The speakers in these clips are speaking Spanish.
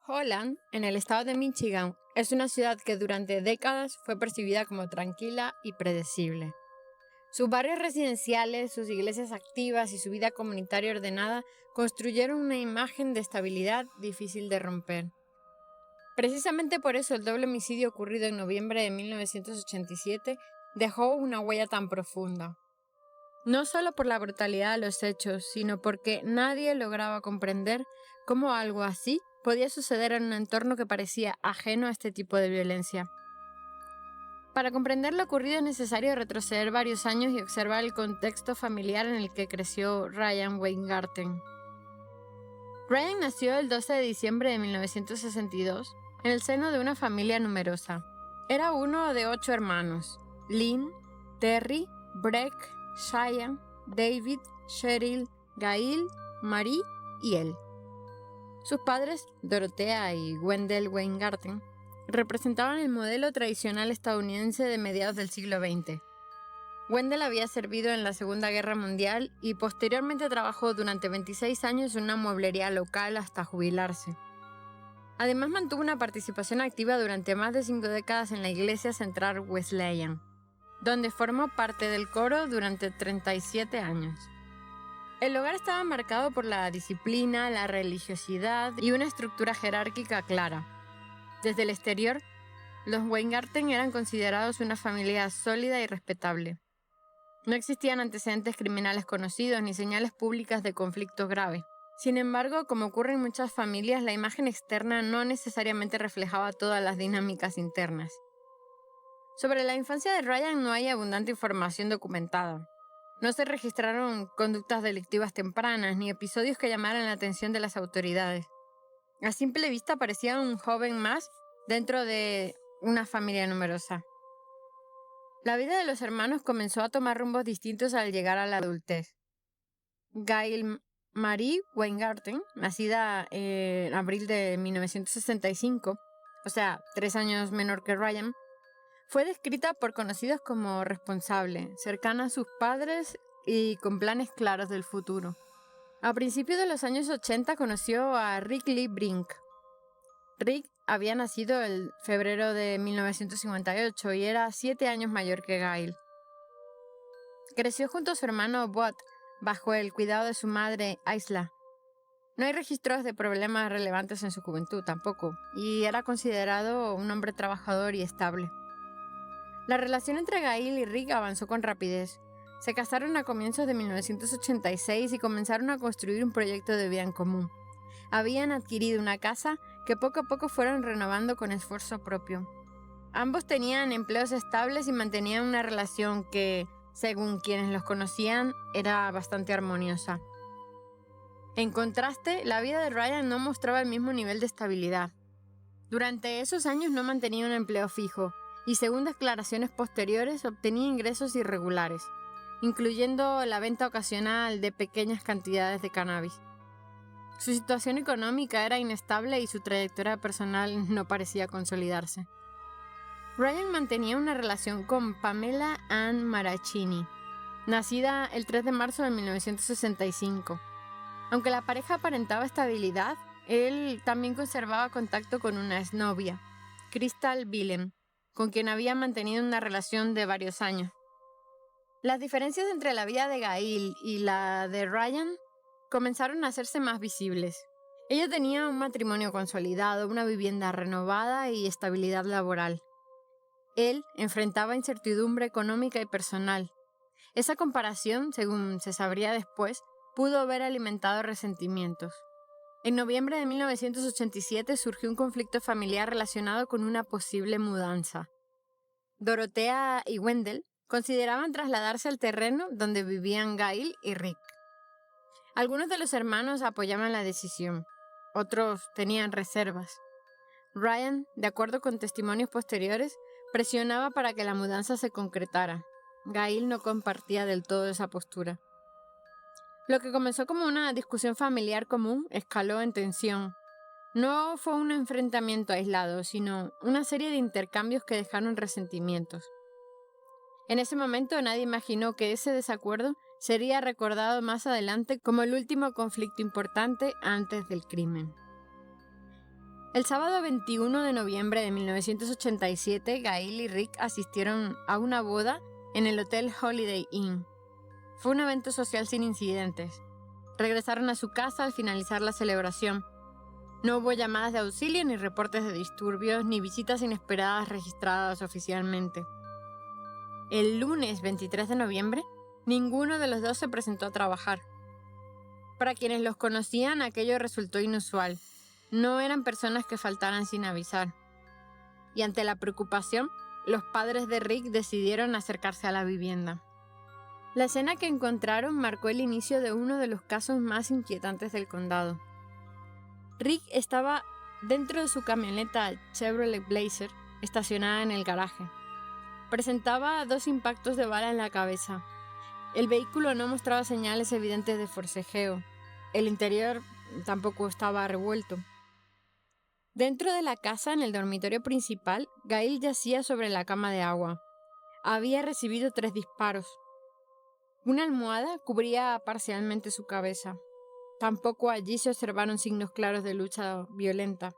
Holland, en el estado de Michigan, es una ciudad que durante décadas fue percibida como tranquila y predecible. Sus barrios residenciales, sus iglesias activas y su vida comunitaria ordenada construyeron una imagen de estabilidad difícil de romper. Precisamente por eso el doble homicidio ocurrido en noviembre de 1987 dejó una huella tan profunda. No solo por la brutalidad de los hechos, sino porque nadie lograba comprender cómo algo así podía suceder en un entorno que parecía ajeno a este tipo de violencia. Para comprender lo ocurrido es necesario retroceder varios años y observar el contexto familiar en el que creció Ryan Weingarten. Ryan nació el 12 de diciembre de 1962 en el seno de una familia numerosa. Era uno de 8 hermanos: Lynn, Terry, Breck, Cheyenne, David, Cheryl, Gail, Marie y él. Sus padres, Dorothea y Wendell Weingarten, representaban el modelo tradicional estadounidense de mediados del siglo XX. Wendell había servido en la Segunda Guerra Mundial y posteriormente trabajó durante 26 años en una mueblería local hasta jubilarse. Además, mantuvo una participación activa durante más de 5 décadas en la Iglesia Central Wesleyan, donde formó parte del coro durante 37 años. El hogar estaba marcado por la disciplina, la religiosidad y una estructura jerárquica clara. Desde el exterior, los Weingarten eran considerados una familia sólida y respetable. No existían antecedentes criminales conocidos ni señales públicas de conflictos graves. Sin embargo, como ocurre en muchas familias, la imagen externa no necesariamente reflejaba todas las dinámicas internas. Sobre la infancia de Ryan no hay abundante información documentada. No se registraron conductas delictivas tempranas ni episodios que llamaran la atención de las autoridades. A simple vista parecía un joven más dentro de una familia numerosa. La vida de los hermanos comenzó a tomar rumbos distintos al llegar a la adultez. Gail Marie Weingarten, nacida en abril de 1965, o sea, 3 años menor que Ryan, fue descrita por conocidos como responsable, cercana a sus padres y con planes claros del futuro. A principios de los años 80 conoció a Rick Lee Brink. Rick había nacido el febrero de 1958 y era 7 años mayor que Gail. Creció junto a su hermano Bud, bajo el cuidado de su madre Isla. No hay registros de problemas relevantes en su juventud tampoco, y era considerado un hombre trabajador y estable. La relación entre Gail y Rick avanzó con rapidez. Se casaron a comienzos de 1986 y comenzaron a construir un proyecto de vida en común. Habían adquirido una casa que poco a poco fueron renovando con esfuerzo propio. Ambos tenían empleos estables y mantenían una relación que, según quienes los conocían, era bastante armoniosa. En contraste, la vida de Ryan no mostraba el mismo nivel de estabilidad. Durante esos años no mantenía un empleo fijo y, según declaraciones posteriores, obtenía ingresos irregulares, incluyendo la venta ocasional de pequeñas cantidades de cannabis. Su situación económica era inestable y su trayectoria personal no parecía consolidarse. Ryan mantenía una relación con Pamela Ann Marachini, nacida el 3 de marzo de 1965. Aunque la pareja aparentaba estabilidad, él también conservaba contacto con una exnovia, Crystal Willem, con quien había mantenido una relación de varios años. Las diferencias entre la vida de Gail y la de Ryan comenzaron a hacerse más visibles. Ella tenía un matrimonio consolidado, una vivienda renovada y estabilidad laboral. Él enfrentaba incertidumbre económica y personal. Esa comparación, según se sabría después, pudo haber alimentado resentimientos. En noviembre de 1987 surgió un conflicto familiar relacionado con una posible mudanza. Dorothea y Wendell consideraban trasladarse al terreno donde vivían Gail y Rick. Algunos de los hermanos apoyaban la decisión, otros tenían reservas. Ryan, de acuerdo con testimonios posteriores, presionaba para que la mudanza se concretara. Gail no compartía del todo esa postura. Lo que comenzó como una discusión familiar común escaló en tensión. No fue un enfrentamiento aislado, sino una serie de intercambios que dejaron resentimientos. En ese momento nadie imaginó que ese desacuerdo sería recordado más adelante como el último conflicto importante antes del crimen. El sábado 21 de noviembre de 1987, Gail y Rick asistieron a una boda en el Hotel Holiday Inn. Fue un evento social sin incidentes. Regresaron a su casa al finalizar la celebración. No hubo llamadas de auxilio, ni reportes de disturbios, ni visitas inesperadas registradas oficialmente. El lunes 23 de noviembre, ninguno de los dos se presentó a trabajar. Para quienes los conocían, aquello resultó inusual. No eran personas que faltaran sin avisar. Y ante la preocupación, los padres de Rick decidieron acercarse a la vivienda. La escena que encontraron marcó el inicio de uno de los casos más inquietantes del condado. Rick estaba dentro de su camioneta Chevrolet Blazer, estacionada en el garaje. Presentaba 2 impactos de bala en la cabeza. El vehículo no mostraba señales evidentes de forcejeo. El interior tampoco estaba revuelto. Dentro de la casa, en el dormitorio principal, Gail yacía sobre la cama de agua. Había recibido 3 disparos. Una almohada cubría parcialmente su cabeza. Tampoco allí se observaron signos claros de lucha violenta.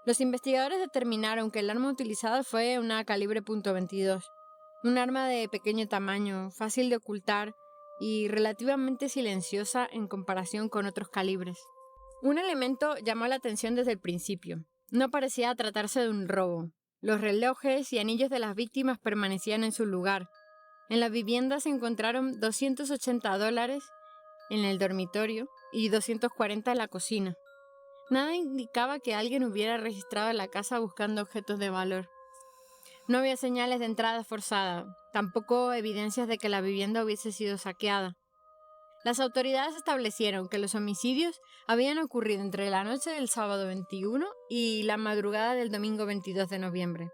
Los investigadores determinaron que el arma utilizada fue una calibre .22, un arma de pequeño tamaño, fácil de ocultar y relativamente silenciosa en comparación con otros calibres. Un elemento llamó la atención desde el principio. No parecía tratarse de un robo. Los relojes y anillos de las víctimas permanecían en su lugar. En la vivienda se encontraron $280 en el dormitorio y 240 en la cocina. Nada indicaba que alguien hubiera registrado la casa buscando objetos de valor. No había señales de entrada forzada, tampoco evidencias de que la vivienda hubiese sido saqueada. Las autoridades establecieron que los homicidios habían ocurrido entre la noche del sábado 21 y la madrugada del domingo 22 de noviembre.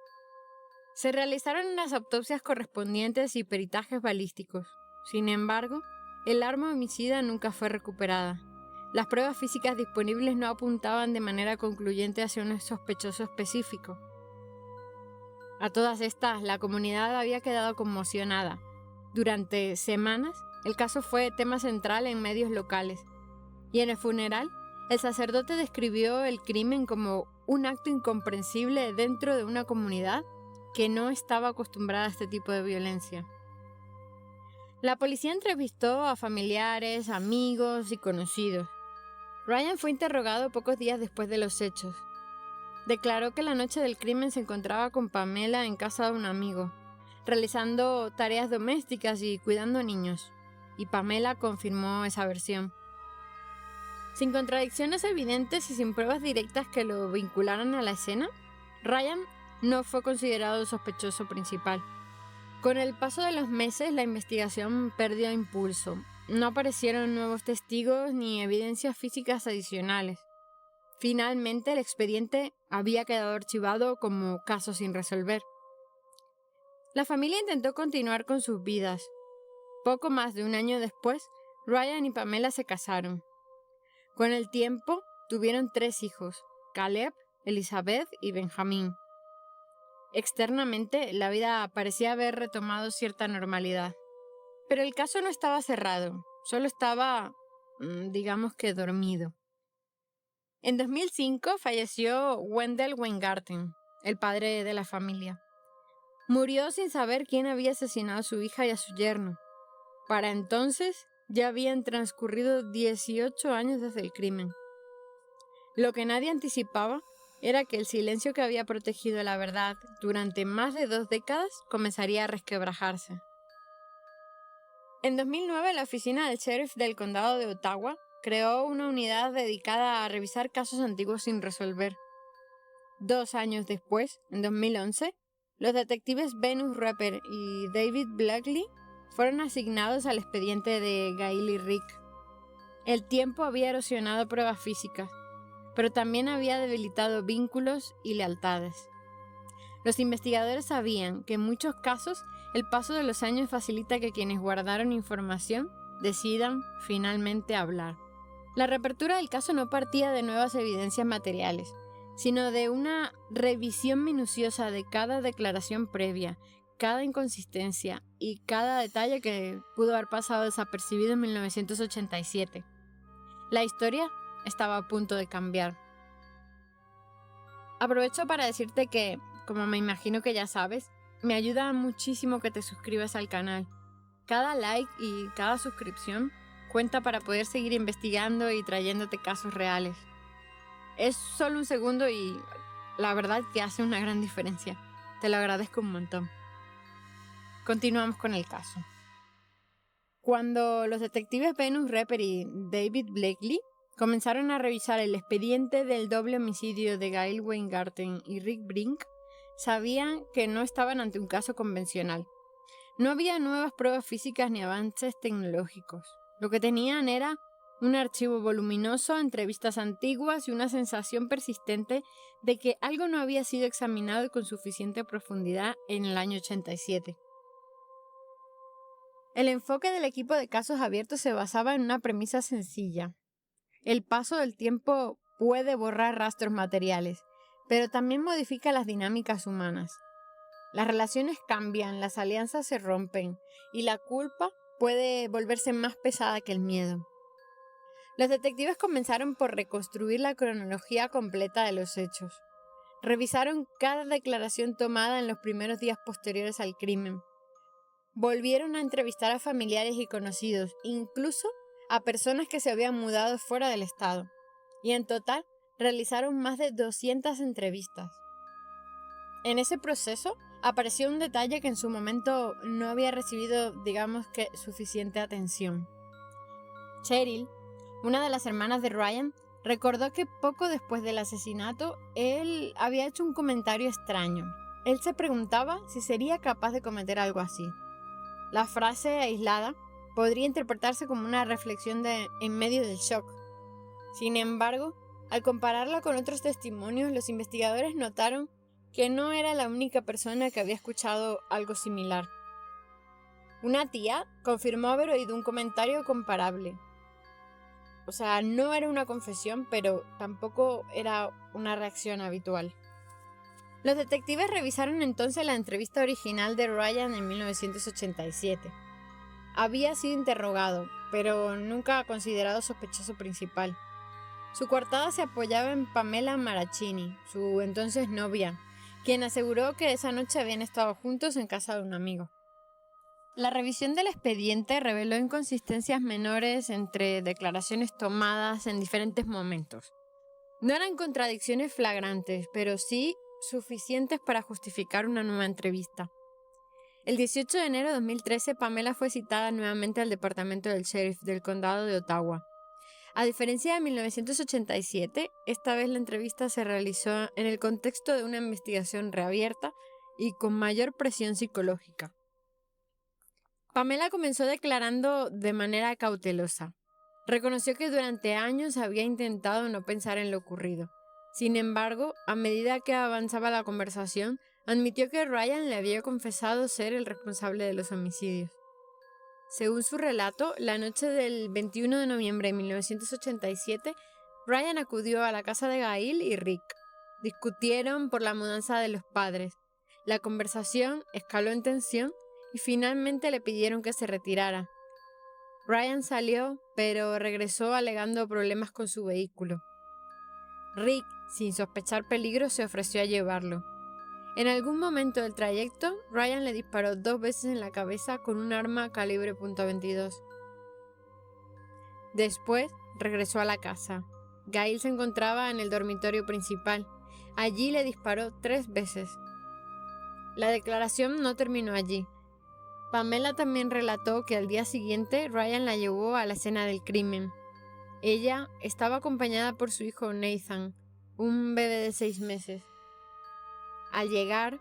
Se realizaron las autopsias correspondientes y peritajes balísticos. Sin embargo, el arma homicida nunca fue recuperada. Las pruebas físicas disponibles no apuntaban de manera concluyente hacia un sospechoso específico. A todas estas, la comunidad había quedado conmocionada. Durante semanas, el caso fue tema central en medios locales. Y en el funeral, el sacerdote describió el crimen como un acto incomprensible dentro de una comunidad que no estaba acostumbrada a este tipo de violencia. La policía entrevistó a familiares, amigos y conocidos. Ryan fue interrogado pocos días después de los hechos. Declaró que la noche del crimen se encontraba con Pamela en casa de un amigo, realizando tareas domésticas y cuidando niños, y Pamela confirmó esa versión. Sin contradicciones evidentes y sin pruebas directas que lo vincularan a la escena, Ryan no fue considerado el sospechoso principal. Con el paso de los meses, la investigación perdió impulso. No aparecieron nuevos testigos ni evidencias físicas adicionales. Finalmente, el expediente había quedado archivado como caso sin resolver. La familia intentó continuar con sus vidas. Poco más de un año después, Ryan y Pamela se casaron. Con el tiempo, tuvieron 3 hijos, Caleb, Elizabeth y Benjamín. Externamente, la vida parecía haber retomado cierta normalidad. Pero el caso no estaba cerrado, solo estaba, digamos que dormido. En 2005 falleció Wendell Weingarten, el padre de la familia. Murió sin saber quién había asesinado a su hija y a su yerno. Para entonces, ya habían transcurrido 18 años desde el crimen. Lo que nadie anticipaba era que el silencio que había protegido la verdad durante más de 2 décadas comenzaría a resquebrajarse. En 2009, la oficina del sheriff del condado de Ottawa creó una unidad dedicada a revisar casos antiguos sin resolver. 2 años después, en 2011, los detectives Venus Rapper y David Blackley fueron asignados al expediente de Gail y Rick. El tiempo había erosionado pruebas físicas, pero también había debilitado vínculos y lealtades. Los investigadores sabían que en muchos casos el paso de los años facilita que quienes guardaron información decidan finalmente hablar. La reapertura del caso no partía de nuevas evidencias materiales, sino de una revisión minuciosa de cada declaración previa, cada inconsistencia y cada detalle que pudo haber pasado desapercibido en 1987. La historia estaba a punto de cambiar. Aprovecho para decirte que, como me imagino que ya sabes, me ayuda muchísimo que te suscribas al canal. Cada like y cada suscripción cuenta para poder seguir investigando y trayéndote casos reales. Es solo un segundo y la verdad que hace una gran diferencia. Te lo agradezco un montón. Continuamos con el caso. Cuando los detectives Venus Repper y David Blakely comenzaron a revisar el expediente del doble homicidio de Gail Weingarten y Rick Brink, sabían que no estaban ante un caso convencional. No había nuevas pruebas físicas ni avances tecnológicos. Lo que tenían era un archivo voluminoso, entrevistas antiguas y una sensación persistente de que algo no había sido examinado con suficiente profundidad en el año 87. El enfoque del equipo de casos abiertos se basaba en una premisa sencilla. El paso del tiempo puede borrar rastros materiales, pero también modifica las dinámicas humanas. Las relaciones cambian, las alianzas se rompen y la culpa puede volverse más pesada que el miedo. Los detectives comenzaron por reconstruir la cronología completa de los hechos. Revisaron cada declaración tomada en los primeros días posteriores al crimen. Volvieron a entrevistar a familiares y conocidos, incluso a personas que se habían mudado fuera del estado. Y en total realizaron más de 200 entrevistas. En ese proceso apareció un detalle que en su momento no había recibido, suficiente atención. Cheryl, una de las hermanas de Ryan, recordó que poco después del asesinato, él había hecho un comentario extraño. Él se preguntaba si sería capaz de cometer algo así. La frase aislada podría interpretarse como una reflexión en medio del shock. Sin embargo, al compararla con otros testimonios, los investigadores notaron que no era la única persona que había escuchado algo similar. Una tía confirmó haber oído un comentario comparable. O sea, no era una confesión, pero tampoco era una reacción habitual. Los detectives revisaron entonces la entrevista original de Ryan en 1987. Había sido interrogado, pero nunca considerado sospechoso principal. Su coartada se apoyaba en Pamela Marachini, su entonces novia, quien aseguró que esa noche habían estado juntos en casa de un amigo. La revisión del expediente reveló inconsistencias menores entre declaraciones tomadas en diferentes momentos. No eran contradicciones flagrantes, pero sí suficientes para justificar una nueva entrevista. El 18 de enero de 2013, Pamela fue citada nuevamente al departamento del sheriff del condado de Ottawa. A diferencia de 1987, esta vez la entrevista se realizó en el contexto de una investigación reabierta y con mayor presión psicológica. Pamela comenzó declarando de manera cautelosa. Reconoció que durante años había intentado no pensar en lo ocurrido. Sin embargo, a medida que avanzaba la conversación, admitió que Ryan le había confesado ser el responsable de los homicidios. Según su relato, la noche del 21 de noviembre de 1987, Ryan acudió a la casa de Gail y Rick. Discutieron por la mudanza de los padres. La conversación escaló en tensión y finalmente le pidieron que se retirara. Ryan salió, pero regresó alegando problemas con su vehículo. Rick, sin sospechar peligro, se ofreció a llevarlo. En algún momento del trayecto, Ryan le disparó 2 veces en la cabeza con un arma calibre .22. Después, regresó a la casa. Gail se encontraba en el dormitorio principal. Allí le disparó 3 veces. La declaración no terminó allí. Pamela también relató que al día siguiente Ryan la llevó a la escena del crimen. Ella estaba acompañada por su hijo Nathan, un bebé de 6 meses. Al llegar,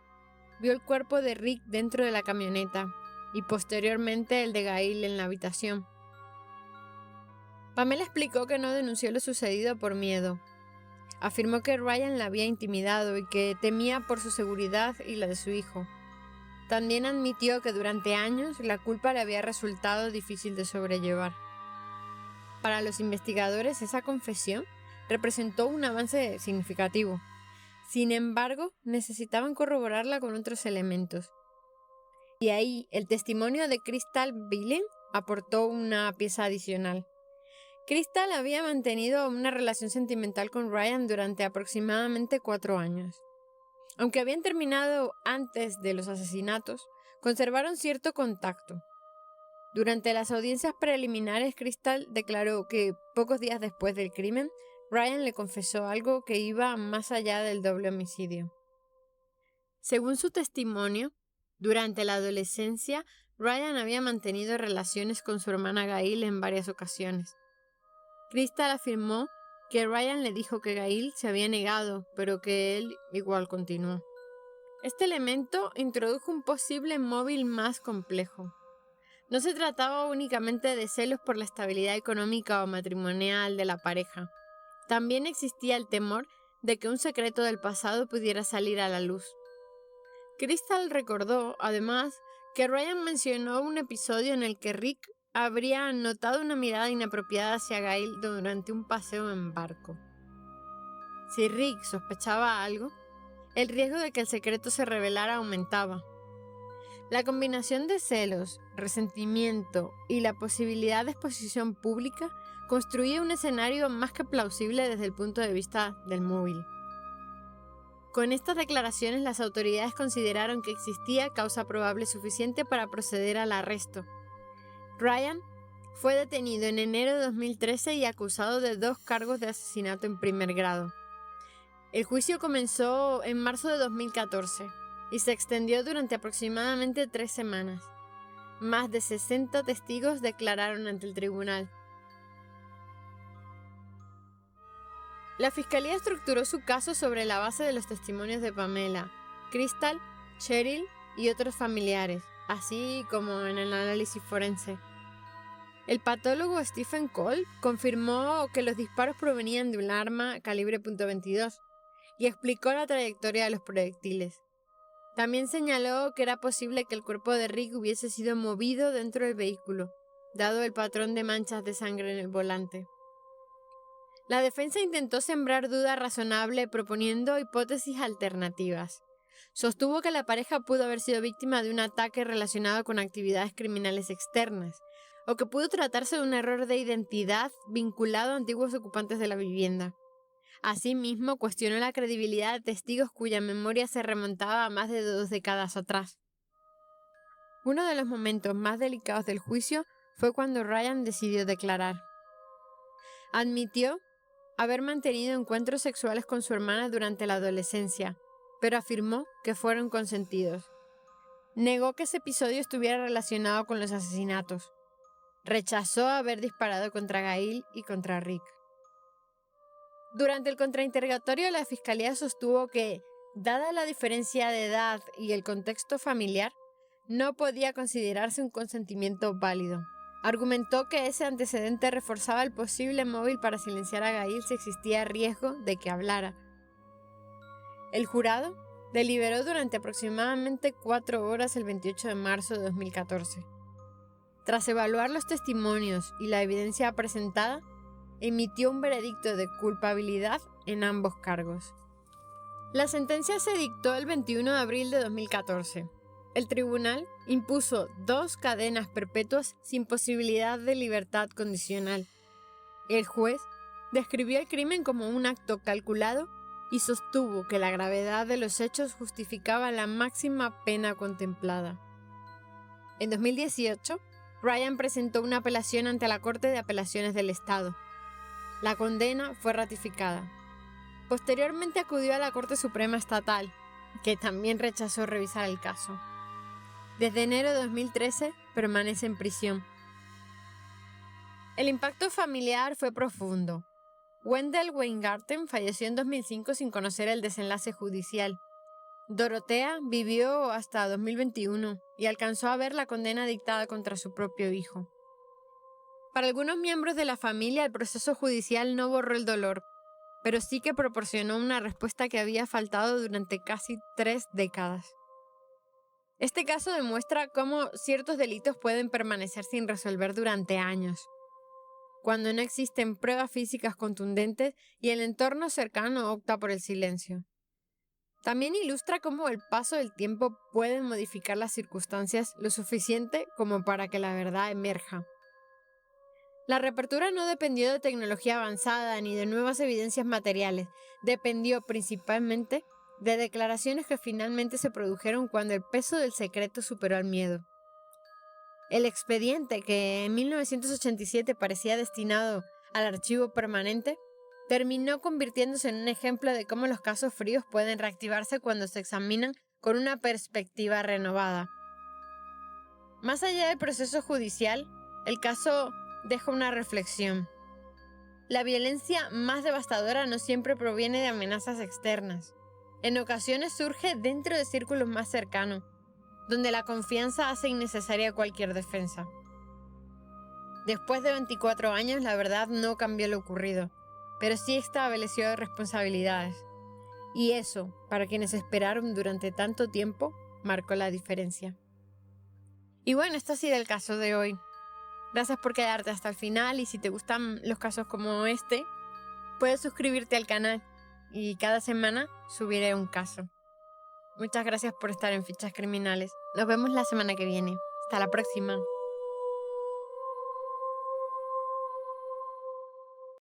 vio el cuerpo de Rick dentro de la camioneta y posteriormente el de Gail en la habitación. Pamela explicó que no denunció lo sucedido por miedo. Afirmó que Ryan la había intimidado y que temía por su seguridad y la de su hijo. También admitió que durante años la culpa le había resultado difícil de sobrellevar. Para los investigadores, esa confesión representó un avance significativo. Sin embargo, necesitaban corroborarla con otros elementos. Y ahí, el testimonio de Crystal Billing aportó una pieza adicional. Crystal había mantenido una relación sentimental con Ryan durante aproximadamente 4 años. Aunque habían terminado antes de los asesinatos, conservaron cierto contacto. Durante las audiencias preliminares, Crystal declaró que pocos días después del crimen, Ryan le confesó algo que iba más allá del doble homicidio. Según su testimonio, durante la adolescencia, Ryan había mantenido relaciones con su hermana Gail en varias ocasiones. Crystal afirmó que Ryan le dijo que Gail se había negado, pero que él igual continuó. Este elemento introdujo un posible móvil más complejo. No se trataba únicamente de celos por la estabilidad económica o matrimonial de la pareja. También existía el temor de que un secreto del pasado pudiera salir a la luz. Crystal recordó, además, que Ryan mencionó un episodio en el que Rick habría notado una mirada inapropiada hacia Gail durante un paseo en barco. Si Rick sospechaba algo, el riesgo de que el secreto se revelara aumentaba. La combinación de celos, resentimiento y la posibilidad de exposición pública construía un escenario más que plausible desde el punto de vista del móvil. Con estas declaraciones, las autoridades consideraron que existía causa probable suficiente para proceder al arresto. Ryan fue detenido en enero de 2013 y acusado de 2 cargos de asesinato en primer grado. El juicio comenzó en marzo de 2014 y se extendió durante aproximadamente 3 semanas. Más de 60 testigos declararon ante el tribunal. La fiscalía estructuró su caso sobre la base de los testimonios de Pamela, Crystal, Cheryl y otros familiares, así como en el análisis forense. El patólogo Stephen Cole confirmó que los disparos provenían de un arma calibre .22 y explicó la trayectoria de los proyectiles. También señaló que era posible que el cuerpo de Rick hubiese sido movido dentro del vehículo, dado el patrón de manchas de sangre en el volante. La defensa intentó sembrar duda razonable proponiendo hipótesis alternativas. Sostuvo que la pareja pudo haber sido víctima de un ataque relacionado con actividades criminales externas, o que pudo tratarse de un error de identidad vinculado a antiguos ocupantes de la vivienda. Asimismo, cuestionó la credibilidad de testigos cuya memoria se remontaba a más de 2 décadas atrás. Uno de los momentos más delicados del juicio fue cuando Ryan decidió declarar. Admitió haber mantenido encuentros sexuales con su hermana durante la adolescencia, pero afirmó que fueron consentidos. Negó que ese episodio estuviera relacionado con los asesinatos. Rechazó haber disparado contra Gail y contra Rick. Durante el contrainterrogatorio, la fiscalía sostuvo que, dada la diferencia de edad y el contexto familiar, no podía considerarse un consentimiento válido. Argumentó que ese antecedente reforzaba el posible móvil para silenciar a Gail si existía riesgo de que hablara. El jurado deliberó durante aproximadamente 4 horas el 28 de marzo de 2014. Tras evaluar los testimonios y la evidencia presentada, emitió un veredicto de culpabilidad en ambos cargos. La sentencia se dictó el 21 de abril de 2014. El tribunal impuso 2 cadenas perpetuas sin posibilidad de libertad condicional. El juez describió el crimen como un acto calculado y sostuvo que la gravedad de los hechos justificaba la máxima pena contemplada. En 2018, Ryan presentó una apelación ante la Corte de Apelaciones del Estado. La condena fue ratificada. Posteriormente acudió a la Corte Suprema Estatal, que también rechazó revisar el caso. Desde enero de 2013 permanece en prisión. El impacto familiar fue profundo. Wendell Weingarten falleció en 2005 sin conocer el desenlace judicial. Dorothea vivió hasta 2021 y alcanzó a ver la condena dictada contra su propio hijo. Para algunos miembros de la familia, el proceso judicial no borró el dolor, pero sí que proporcionó una respuesta que había faltado durante casi 3 décadas. Este caso demuestra cómo ciertos delitos pueden permanecer sin resolver durante años, cuando no existen pruebas físicas contundentes y el entorno cercano opta por el silencio. También ilustra cómo el paso del tiempo puede modificar las circunstancias lo suficiente como para que la verdad emerja. La reapertura no dependió de tecnología avanzada ni de nuevas evidencias materiales, dependió principalmente de declaraciones que finalmente se produjeron cuando el peso del secreto superó al miedo. El expediente, que en 1987 parecía destinado al archivo permanente, terminó convirtiéndose en un ejemplo de cómo los casos fríos pueden reactivarse cuando se examinan con una perspectiva renovada. Más allá del proceso judicial, el caso deja una reflexión. La violencia más devastadora no siempre proviene de amenazas externas. En ocasiones surge dentro de círculos más cercanos, donde la confianza hace innecesaria cualquier defensa. Después de 24 años, la verdad no cambió lo ocurrido, pero sí estableció responsabilidades. Y eso, para quienes esperaron durante tanto tiempo, marcó la diferencia. Y bueno, este ha sido el caso de hoy. Gracias por quedarte hasta el final y si te gustan los casos como este, puedes suscribirte al canal y cada semana subiré un caso. Muchas gracias por estar en Fichas Criminales. Nos vemos la semana que viene. Hasta la próxima.